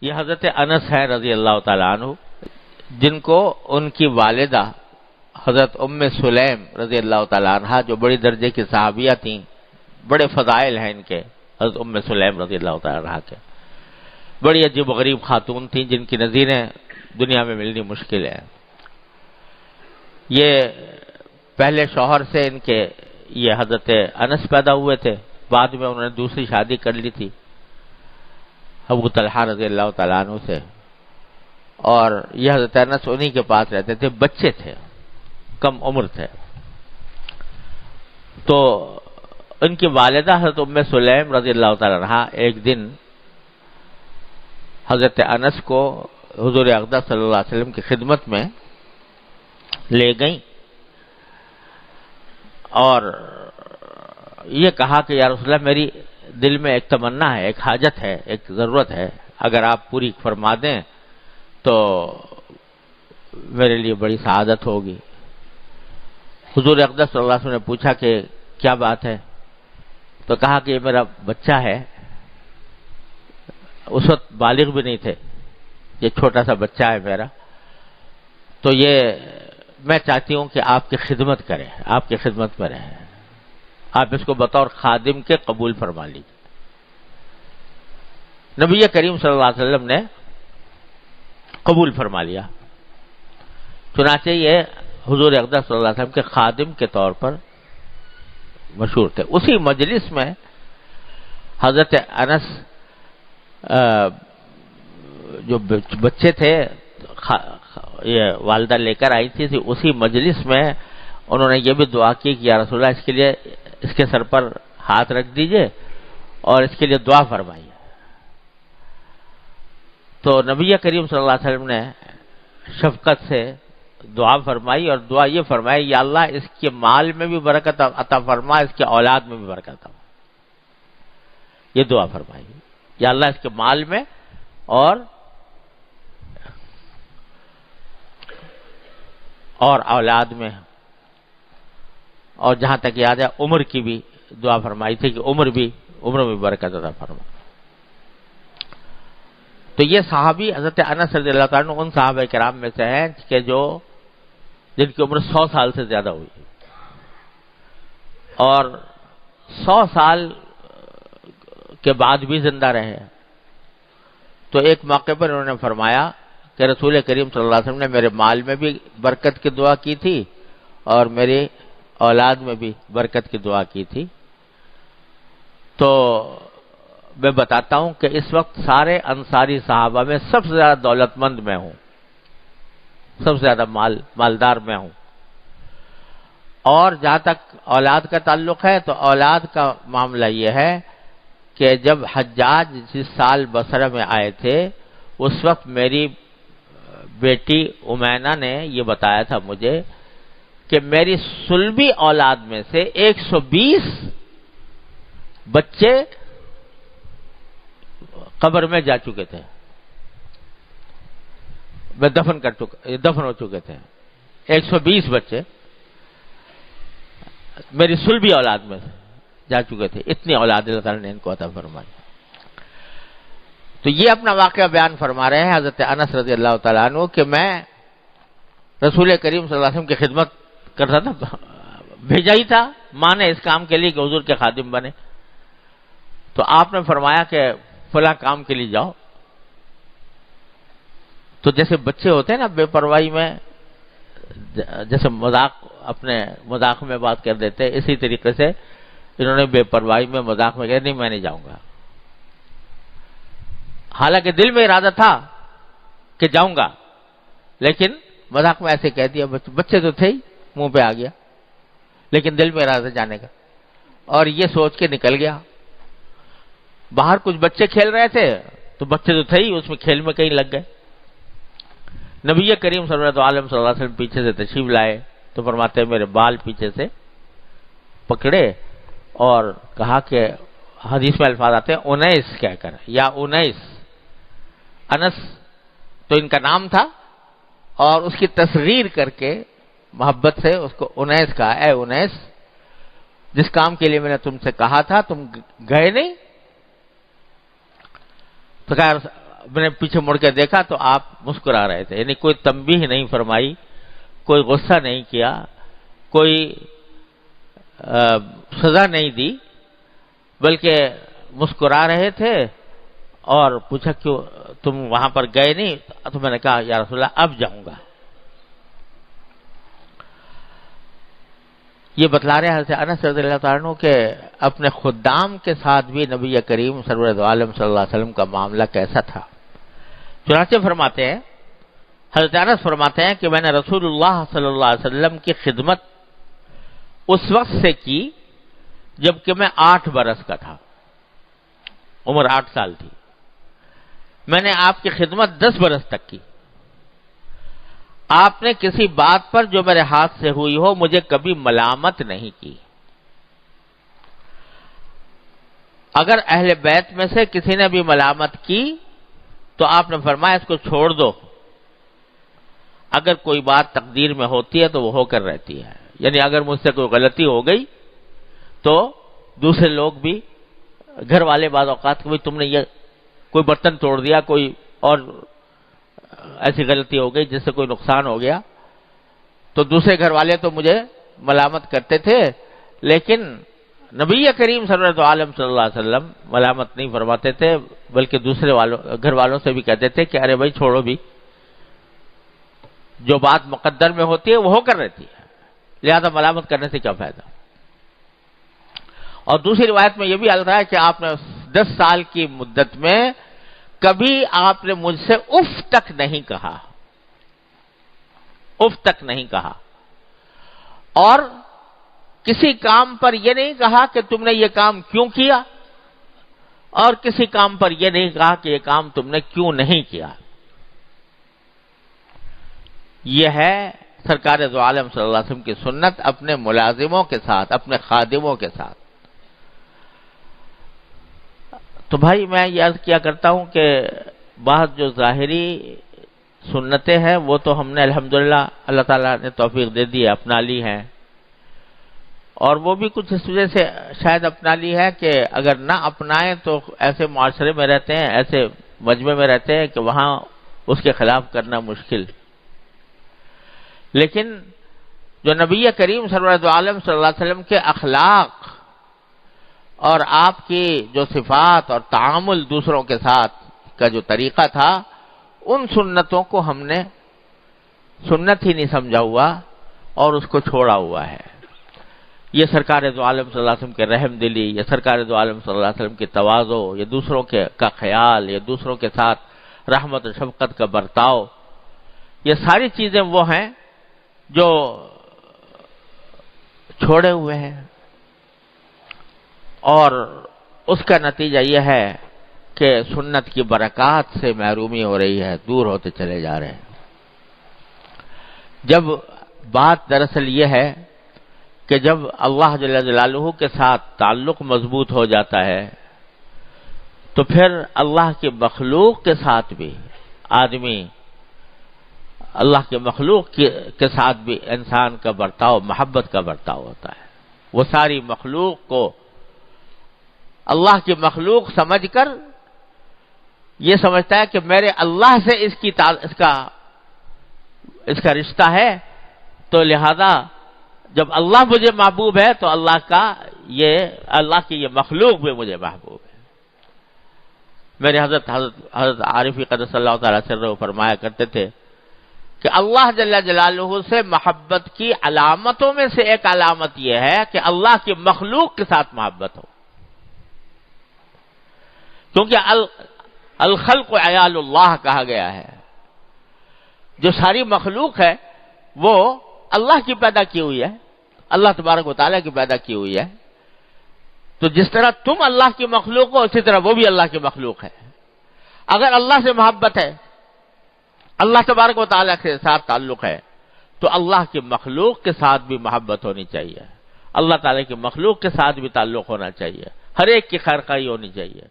یہ حضرت انس ہے رضی اللہ تعالیٰ عنہ، جن کو ان کی والدہ حضرت ام سلیم رضی اللہ تعالیٰ عنہ، جو بڑی درجے کی صحابیہ تھیں، بڑے فضائل ہیں ان کے، حضرت ام سلیم رضی اللہ تعالیٰ عنہ کے، بڑی عجیب و غریب خاتون تھیں جن کی نظیریں دنیا میں ملنی مشکل ہے۔ یہ پہلے شوہر سے ان کے یہ حضرت انس پیدا ہوئے تھے، بعد میں انہوں نے دوسری شادی کر لی تھی ابو طلحہ رضی اللہ تعالیٰ عنہ سے، اور یہ حضرت انس انہی کے پاس رہتے تھے، بچے تھے، کم عمر تھے۔ تو ان کی والدہ حضرت ام سلیم رضی اللہ تعالیٰ عنہ ایک دن حضرت انس کو حضور اقدس صلی اللہ علیہ وسلم کی خدمت میں لے گئیں اور یہ کہا کہ یا رسول اللہ، میری دل میں ایک تمنا ہے، ایک حاجت ہے، ایک ضرورت ہے، اگر آپ پوری فرما دیں تو میرے لیے بڑی سعادت ہوگی۔ حضور اقدس صلی اللہ علیہ وسلم نے پوچھا کہ کیا بات ہے؟ تو کہا کہ یہ میرا بچہ ہے، اس وقت بالغ بھی نہیں تھے، یہ چھوٹا سا بچہ ہے میرا، تو یہ میں چاہتی ہوں کہ آپ کی خدمت کریں، آپ کی خدمت میں رہیں، آپ اس کو بطور خادم کے قبول فرما لیجیے۔ نبی کریم صلی اللہ علیہ وسلم نے قبول فرما لیا، چنانچہ یہ حضور اقدس صلی اللہ علیہ وسلم کے خادم کے طور پر مشہور تھے۔ اسی مجلس میں حضرت انس جو بچے تھے یہ والدہ لے کر آئی تھی، اسی مجلس میں انہوں نے یہ بھی دعا کی کہ یا رسول اللہ، اس کے لیے اس کے سر پر ہاتھ رکھ دیجئے اور اس کے لیے دعا فرمائیے۔ تو نبی کریم صلی اللہ علیہ وسلم نے شفقت سے دعا فرمائی اور دعا یہ فرمائی، یا اللہ اس کے مال میں بھی برکت عطا فرما، اس کے اولاد میں بھی برکت عطا فرما، یہ دعا فرمائی، یا اللہ اس کے مال میں اور اولاد میں، اور جہاں تک یاد ہے عمر کی بھی دعا فرمائی تھی کہ عمر میں برکت عطا فرما۔ تو یہ صحابی حضرت انس رضی اللہ تعالیٰ عنہ ان صحابہ کرام میں سے ہیں کہ جن کی عمر 100 سال سے زیادہ ہوئی، اور 100 سال کے بعد بھی زندہ رہے۔ تو ایک موقع پر انہوں نے فرمایا کہ رسول کریم صلی اللہ علیہ وسلم نے میرے مال میں بھی برکت کی دعا کی تھی اور میری اولاد میں بھی برکت کی دعا کی تھی۔ تو میں بتاتا ہوں کہ اس وقت سارے انصاری صحابہ میں سب سے زیادہ دولت مند میں ہوں، سب سے زیادہ مالدار میں ہوں، اور جہاں تک اولاد کا تعلق ہے تو اولاد کا معاملہ یہ ہے کہ جب حجاج جس سال بصرہ میں آئے تھے اس وقت میری بیٹی امینا نے یہ بتایا تھا مجھے کہ میری صلبی اولاد میں سے 120 بچے قبر میں جا چکے تھے، میں دفن ہو چکے تھے، 120 بچے میری صلبی اولاد میں جا چکے تھے، اتنی اولاد اللہ تعالیٰ نے ان کو عطا فرمائی۔ تو یہ اپنا واقعہ بیان فرما رہے ہیں حضرت انس رضی اللہ تعالیٰ عنہ کہ میں رسول کریم صلی اللہ علیہ وسلم کی خدمت کرتا تھا، بھیجا ہی تھا ماں نے اس کام کے لیے کہ حضور کے خادم بنے، تو آپ نے فرمایا کہ فلاں کام کے لیے جاؤ۔ تو جیسے بچے ہوتے ہیں نا بے پرواہی میں، جیسے اپنے مذاق میں بات کر دیتے، اسی طریقے سے انہوں نے بے پرواہی میں مذاق میں کہا نہیں میں نہیں جاؤں گا، حالانکہ دل میں ارادہ تھا کہ جاؤں گا، لیکن مذاق میں ایسے کہہ دیا، بچے تو تھے ہی، منہ پہ آ گیا، لیکن دل میں ارادہ جانے کا، اور یہ سوچ کے نکل گیا۔ باہر کچھ بچے کھیل رہے تھے تو بچے تو تھے ہی، اس میں کھیل میں کہیں لگ گئے۔ نبی کریم صلی اللہ علیہ وسلم پیچھے سے تشریف لائے تو فرماتے ہیں میرے بال پیچھے سے پکڑے اور کہا کہ حدیث میں الفاظ آتے ہیں 19 کہہ کر، یا 19 انس تو ان کا نام تھا، اور اس کی تصغیر کر کے محبت سے اس کو 19 کہا، اے 19 جس کام کے لیے میں نے تم سے کہا تھا تم گئے نہیں، تو میں نے پیچھے مڑ کے دیکھا تو آپ مسکرا رہے تھے، یعنی کوئی تنبیہ نہیں فرمائی، کوئی غصہ نہیں کیا، کوئی سزا نہیں دی، بلکہ مسکرا رہے تھے۔ اور پوچھا کیوں تم وہاں پر گئے نہیں؟ تو میں نے کہا یا رسول اللہ اب جاؤں گا۔ یہ بتلا رہے حضرت انس رضی اللہ تعالیٰ عنہ کہ اپنے خدام کے ساتھ بھی نبی کریم سرور عالم صلی اللہ علیہ وسلم کا معاملہ کیسا تھا۔ چنانچہ فرماتے ہیں، حضرت انس فرماتے ہیں کہ میں نے رسول اللہ صلی اللہ علیہ وسلم کی خدمت اس وقت سے کی جبکہ میں 8 برس کا تھا، عمر 8 سال تھی۔ میں نے آپ کی خدمت 10 برس تک کی۔ آپ نے کسی بات پر جو میرے ہاتھ سے ہوئی ہو مجھے کبھی ملامت نہیں کی۔ اگر اہل بیت میں سے کسی نے بھی ملامت کی تو آپ نے فرمایا اس کو چھوڑ دو، اگر کوئی بات تقدیر میں ہوتی ہے تو وہ ہو کر رہتی ہے، یعنی اگر مجھ سے کوئی غلطی ہو گئی تو دوسرے لوگ بھی، گھر والے بعض اوقات کہ تم نے یہ کوئی برتن توڑ دیا، کوئی اور ایسی غلطی ہو گئی جس سے کوئی نقصان ہو گیا، تو دوسرے گھر والے تو مجھے ملامت کرتے تھے، لیکن نبی کریم صلی اللہ علیہ وسلم ملامت نہیں فرماتے تھے، بلکہ دوسرے گھر والوں سے بھی کہتے تھے کہ ارے بھائی چھوڑو بھی، جو بات مقدر میں ہوتی ہے وہ ہو کر رہتی ہے، لہذا ملامت کرنے سے کیا فائدہ۔ اور دوسری روایت میں یہ بھی آتا ہے کہ آپ نے 10 سال کی مدت میں کبھی آپ نے مجھ سے اف تک نہیں کہا، اف تک نہیں کہا، اور کسی کام پر یہ نہیں کہا کہ تم نے یہ کام کیوں کیا، اور کسی کام پر یہ نہیں کہا کہ یہ کام تم نے کیوں نہیں کیا۔ یہ ہے سرکار دو عالم صلی اللہ علیہ وسلم کی سنت اپنے ملازموں کے ساتھ، اپنے خادموں کے ساتھ۔ تو بھائی میں یہ عرض کیا کرتا ہوں کہ بعض جو ظاہری سنتیں ہیں وہ تو ہم نے الحمدللہ اللہ تعالیٰ نے توفیق دے دی ہے، اپنا لی ہیں، اور وہ بھی کچھ اس وجہ سے شاید اپنا لی ہے کہ اگر نہ اپنائیں تو ایسے معاشرے میں رہتے ہیں، ایسے مجمع میں رہتے ہیں کہ وہاں اس کے خلاف کرنا مشکل۔ لیکن جو نبی کریم سرور عالم صلی اللہ علیہ وسلم کے اخلاق اور آپ کی جو صفات اور تعامل دوسروں کے ساتھ کا جو طریقہ تھا، ان سنتوں کو ہم نے سنت ہی نہیں سمجھا ہوا اور اس کو چھوڑا ہوا ہے۔ یہ سرکار دو عالم صلی اللہ علیہ وسلم کے رحم دلی، یہ سرکار دو عالم صلی اللہ علیہ وسلم کی تواضع، یہ دوسروں کا خیال، یہ دوسروں کے ساتھ رحمت و شفقت کا برتاؤ، یہ ساری چیزیں وہ ہیں جو چھوڑے ہوئے ہیں، اور اس کا نتیجہ یہ ہے کہ سنت کی برکات سے محرومی ہو رہی ہے، دور ہوتے چلے جا رہے ہیں۔ جب بات دراصل یہ ہے کہ جب اللہ جل جلالہ کے ساتھ تعلق مضبوط ہو جاتا ہے تو پھر اللہ کی مخلوق کے ساتھ بھی آدمی، اللہ کے مخلوق کے ساتھ بھی انسان کا برتاؤ محبت کا برتاؤ ہوتا ہے۔ وہ ساری مخلوق کو اللہ کی مخلوق سمجھ کر یہ سمجھتا ہے کہ میرے اللہ سے اس کا رشتہ ہے، تو لہذا جب اللہ مجھے محبوب ہے تو اللہ کی یہ مخلوق بھی مجھے محبوب ہے۔ میرے حضرت عارفی قدس اللہ تعالیٰ سرہ فرمایا کرتے تھے کہ اللہ جل جلالہ سے محبت کی علامتوں میں سے ایک علامت یہ ہے کہ اللہ کی مخلوق کے ساتھ محبت ہو، کیونکہ الخلق عیال اللہ کہا گیا ہے، جو ساری مخلوق ہے وہ اللہ کی پیدا کی ہوئی ہے، اللہ تبارک و تعالیٰ کی پیدا کی ہوئی ہے، تو جس طرح تم اللہ کی مخلوق ہو اسی طرح وہ بھی اللہ کی مخلوق ہے۔ اگر اللہ سے محبت ہے، اللہ تبارک و تعالیٰ کے ساتھ تعلق ہے، تو اللہ کی مخلوق کے ساتھ بھی محبت ہونی چاہیے، اللہ تعالیٰ کی مخلوق کے ساتھ بھی تعلق ہونا چاہیے، ہر ایک کی خیرخواہی ہونی چاہیے۔